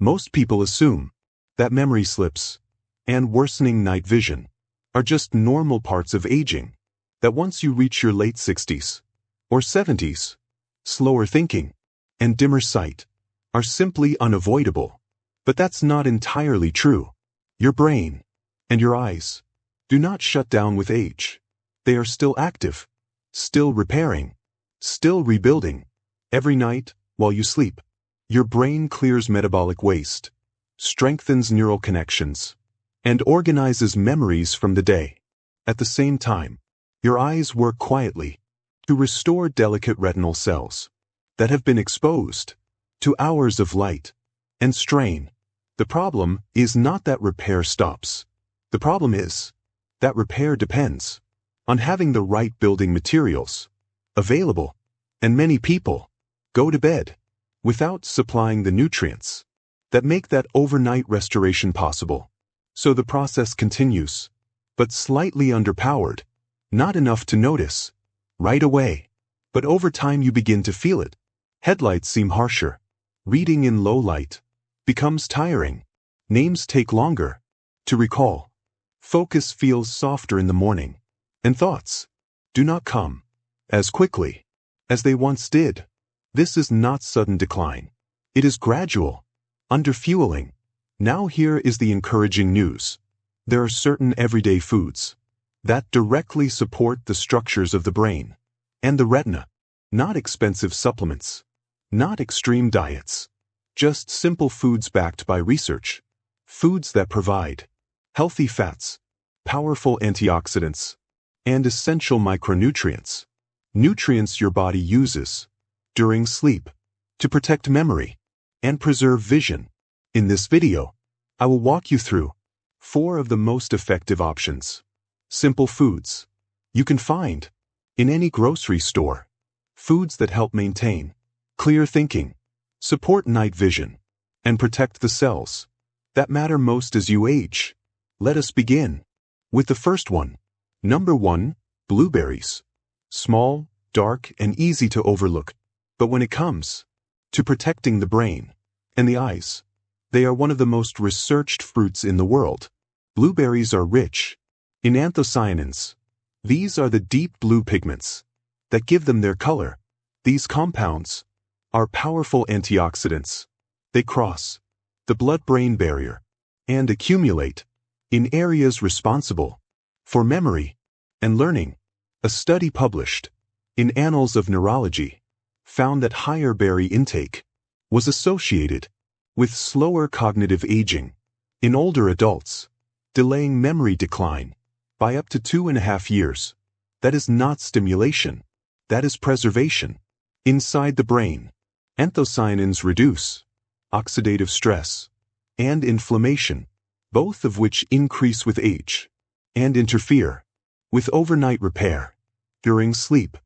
Most people assume that memory slips and worsening night vision are just normal parts of aging, that once you reach your late 60s or 70s, slower thinking and dimmer sight are simply unavoidable. But that's not entirely true. Your brain and your eyes do not shut down with age. They are still active, still repairing, still rebuilding. Every night, while you sleep, your brain clears metabolic waste, strengthens neural connections, and organizes memories from the day. At the same time, your eyes work quietly to restore delicate retinal cells that have been exposed to hours of light and strain. The problem is not that repair stops. The problem is that repair depends on having the right building materials available, and many people go to bed without supplying the nutrients that make that overnight restoration possible. So the process continues, but slightly underpowered, not enough to notice right away, but over time you begin to feel it. Headlights seem harsher. Reading in low light becomes tiring. Names take longer to recall. Focus feels softer in the morning, and thoughts do not come as quickly as they once did. This is not sudden decline. It is gradual, underfueling. Now here is the encouraging news. There are certain everyday foods that directly support the structures of the brain and the retina. Not expensive supplements, not extreme diets, just simple foods backed by research. Foods that provide healthy fats, powerful antioxidants, and essential micronutrients. Nutrients your body uses during sleep to protect memory and preserve vision. In this video, I will walk you through 4 of the most effective options. Simple foods you can find in any grocery store. Foods that help maintain clear thinking, support night vision, and protect the cells that matter most as you age. Let us begin with the first one. Number 1, blueberries. Small, dark, and easy to overlook. But when it comes to protecting the brain and the eyes, they are one of the most researched fruits in the world. Blueberries are rich in anthocyanins. These are the deep blue pigments that give them their color. These compounds are powerful antioxidants. They cross the blood-brain barrier and accumulate in areas responsible for memory and learning. A study published in Annals of Neurology found that higher berry intake was associated with slower cognitive aging in older adults, delaying memory decline by up to 2.5 years. That is not stimulation, that is preservation. Inside the brain, anthocyanins reduce oxidative stress and inflammation, both of which increase with age and interfere with overnight repair. During sleep,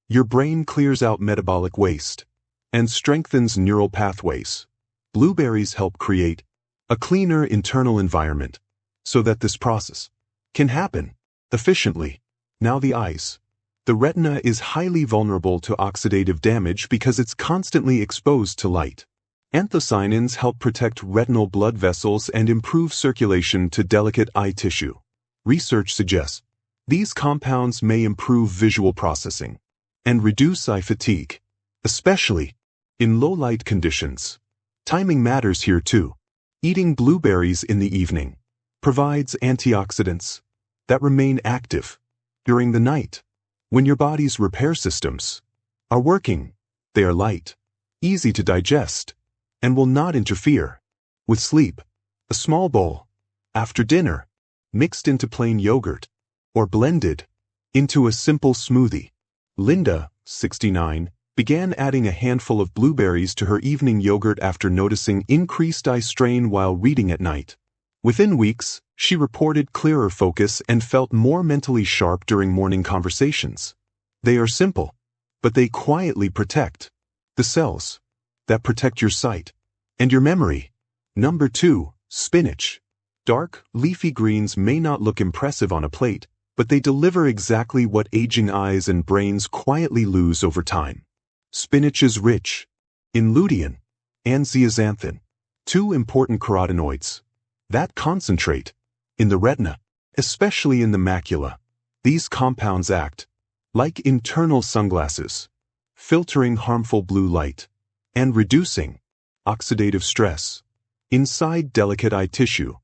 your brain clears out metabolic waste and strengthens neural pathways. Blueberries help create a cleaner internal environment so that this process can happen efficiently. Now the eyes. The retina is highly vulnerable to oxidative damage because it's constantly exposed to light. Anthocyanins help protect retinal blood vessels and improve circulation to delicate eye tissue. Research suggests these compounds may improve visual processing and reduce eye fatigue, especially in low-light conditions. Timing matters here too. Eating blueberries in the evening provides antioxidants that remain active during the night. When your body's repair systems are working, they are light, easy to digest, and will not interfere with sleep. A small bowl after dinner, mixed into plain yogurt, or blended into a simple smoothie. Linda, 69, began adding a handful of blueberries to her evening yogurt after noticing increased eye strain while reading at night. Within weeks, she reported clearer focus and felt more mentally sharp during morning conversations. They are simple, but they quietly protect the cells that protect your sight and your memory. Number 2, spinach. Dark, leafy greens may not look impressive on a plate, but they deliver exactly what aging eyes and brains quietly lose over time. Spinach is rich in lutein and zeaxanthin. Two important carotenoids that concentrate in the retina, especially in the macula. These compounds act like internal sunglasses, filtering harmful blue light and reducing oxidative stress inside delicate eye tissue.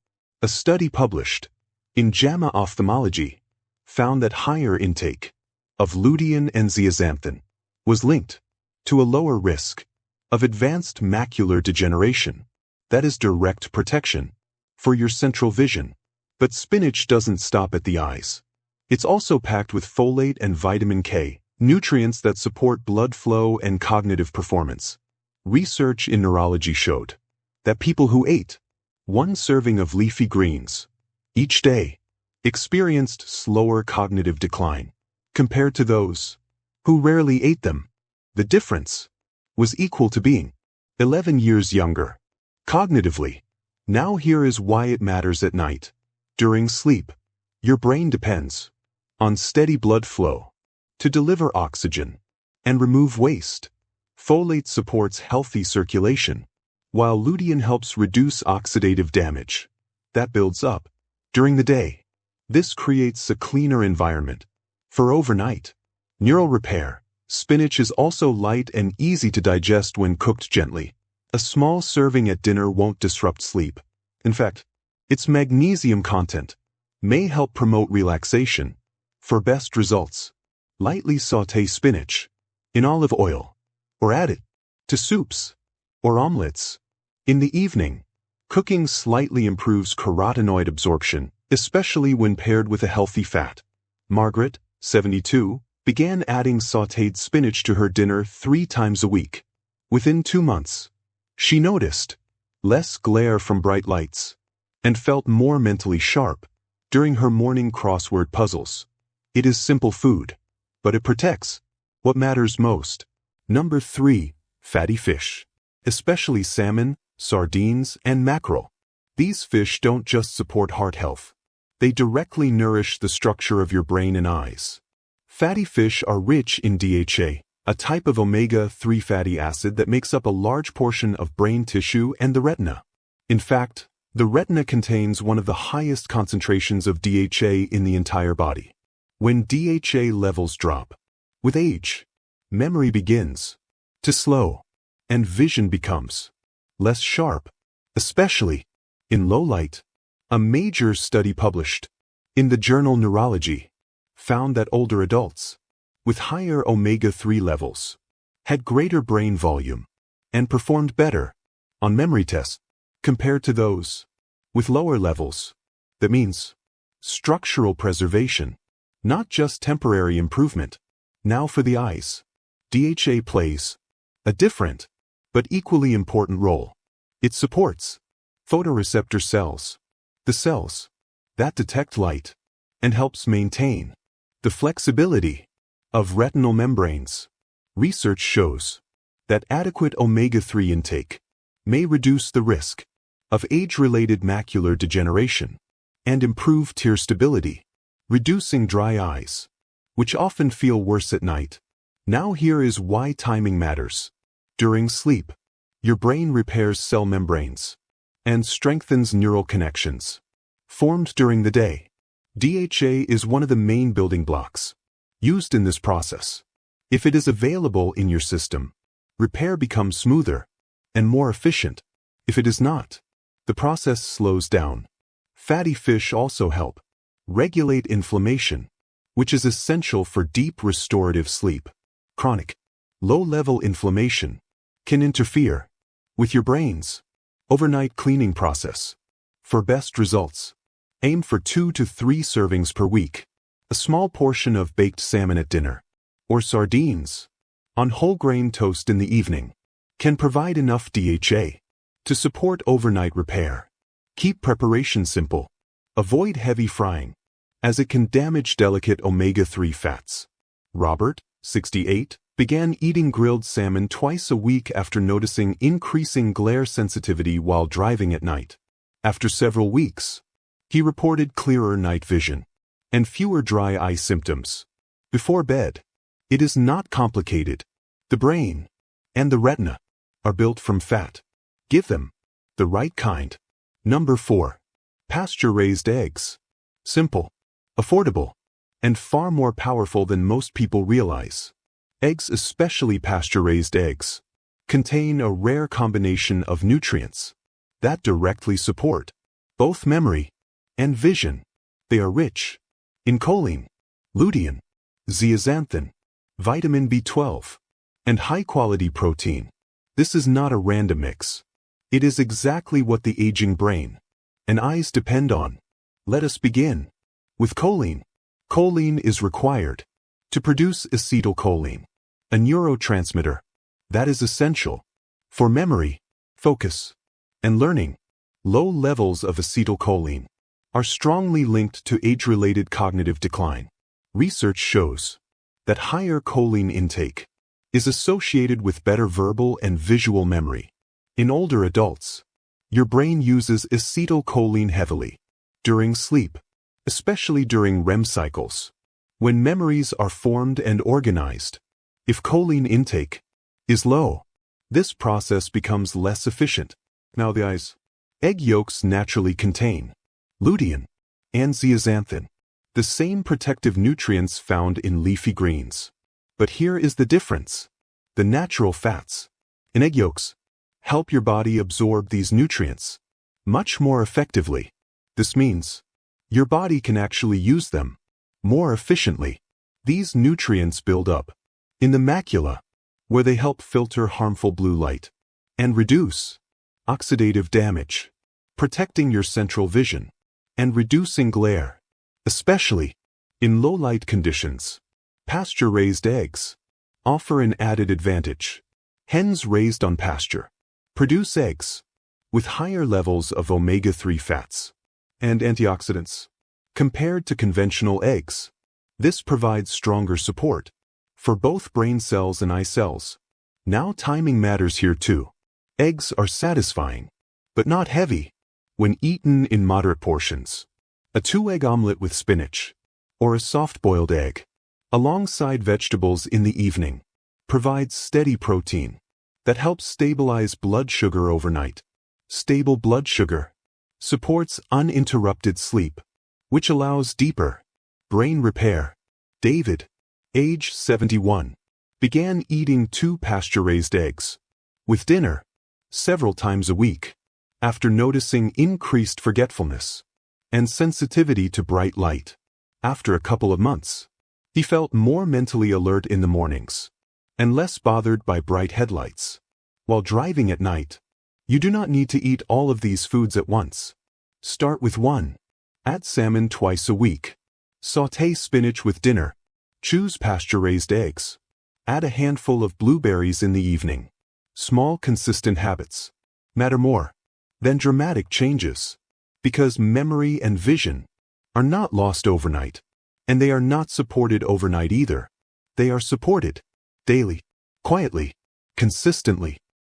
A study published in JAMA Ophthalmology found that higher intake of lutein and zeaxanthin was linked to a lower risk of advanced macular degeneration. That is direct protection for your central vision. But spinach doesn't stop at the eyes. It's also packed with folate and vitamin K, nutrients that support blood flow and cognitive performance. Research in neurology showed that people who ate one serving of leafy greens each day experienced slower cognitive decline compared to those who rarely ate them. The difference was equal to being 11 years younger cognitively. Now here is why it matters at night. During sleep, your brain depends on steady blood flow to deliver oxygen and remove waste. Folate supports healthy circulation, while lutein helps reduce oxidative damage that builds up during the day. This creates a cleaner environment for overnight neural repair. Spinach is also light and easy to digest when cooked gently. A small serving at dinner won't disrupt sleep. In fact, its magnesium content may help promote relaxation. For best results, lightly sauté spinach in olive oil or add it to soups or omelets. In the evening, cooking slightly improves carotenoid absorption, especially when paired with a healthy fat. Margaret, 72, began adding sautéed spinach to her dinner 3 times a week. Within 2 months, she noticed less glare from bright lights and felt more mentally sharp during her morning crossword puzzles. It is simple food, but it protects what matters most. Number 3. Fatty fish, especially salmon, sardines, and mackerel. These fish don't just support heart health. They directly nourish the structure of your brain and eyes. Fatty fish are rich in DHA, a type of omega-3 fatty acid that makes up a large portion of brain tissue and the retina. In fact, the retina contains one of the highest concentrations of DHA in the entire body. When DHA levels drop with age, memory begins to slow, and vision becomes less sharp, especially in low light. A major study published in the journal Neurology found that older adults with higher omega-3 levels had greater brain volume and performed better on memory tests compared to those with lower levels. That means structural preservation, not just temporary improvement. Now for the eyes. DHA plays a different but equally important role. It supports photoreceptor cells, the cells that detect light, and helps maintain the flexibility of retinal membranes. Research shows that adequate omega-3 intake may reduce the risk of age-related macular degeneration and improve tear stability, reducing dry eyes, which often feel worse at night. Now here is why timing matters. During sleep, your brain repairs cell membranes and strengthens neural connections formed during the day. DHA is one of the main building blocks used in this process. If it is available in your system, repair becomes smoother and more efficient. If it is not, the process slows down. Fatty fish also help regulate inflammation, which is essential for deep restorative sleep. Chronic, low-level inflammation can interfere with your brain's overnight cleaning process. For best results, aim for 2 to 3 servings per week. A small portion of baked salmon at dinner, or sardines on whole grain toast in the evening, can provide enough DHA to support overnight repair. Keep preparation simple. Avoid heavy frying, as it can damage delicate omega-3 fats. Robert, 68, began eating grilled salmon twice a week after noticing increasing glare sensitivity while driving at night. After several weeks, he reported clearer night vision and fewer dry eye symptoms. Before bed, it is not complicated. The brain and the retina are built from fat. Give them the right kind. Number 4. Pasture-raised eggs. Simple, affordable, and far more powerful than most people realize. Eggs, especially pasture-raised eggs, contain a rare combination of nutrients that directly support both memory and vision. They are rich in choline, lutein, zeaxanthin, vitamin B12, and high-quality protein. This is not a random mix. It is exactly what the aging brain and eyes depend on. Let us begin with choline. Choline is required to produce acetylcholine, a neurotransmitter that is essential for memory, focus, and learning. Low levels of acetylcholine are strongly linked to age-related cognitive decline. Research shows that higher choline intake is associated with better verbal and visual memory. In older adults, your brain uses acetylcholine heavily during sleep, especially during REM cycles, when memories are formed and organized. If choline intake is low, this process becomes less efficient. Now the eyes. Egg yolks naturally contain lutein and zeaxanthin, the same protective nutrients found in leafy greens. But here is the difference. The natural fats in egg yolks help your body absorb these nutrients much more effectively. This means your body can actually use them more efficiently. These nutrients build up in the macula, where they help filter harmful blue light and reduce oxidative damage, protecting your central vision and reducing glare, especially in low-light conditions. Pasture-raised eggs offer an added advantage. Hens raised on pasture produce eggs with higher levels of omega-3 fats and antioxidants compared to conventional eggs. This provides stronger support for both brain cells and eye cells. Now timing matters here too. Eggs are satisfying, but not heavy, when eaten in moderate portions. A 2-egg omelet with spinach, or a soft-boiled egg, alongside vegetables in the evening, provides steady protein that helps stabilize blood sugar overnight. Stable blood sugar supports uninterrupted sleep, which allows deeper brain repair. David, age 71, began eating 2 pasture-raised eggs with dinner several times a week after noticing increased forgetfulness and sensitivity to bright light. After a couple of months, he felt more mentally alert in the mornings and less bothered by bright headlights while driving at night. You do not need to eat all of these foods at once. Start with 1. Add salmon twice a week. Sauté spinach with dinner. Choose pasture-raised eggs. Add a handful of blueberries in the evening. Small, consistent habits matter more than dramatic changes, because memory and vision are not lost overnight, and they are not supported overnight either. They are supported daily, quietly, consistently.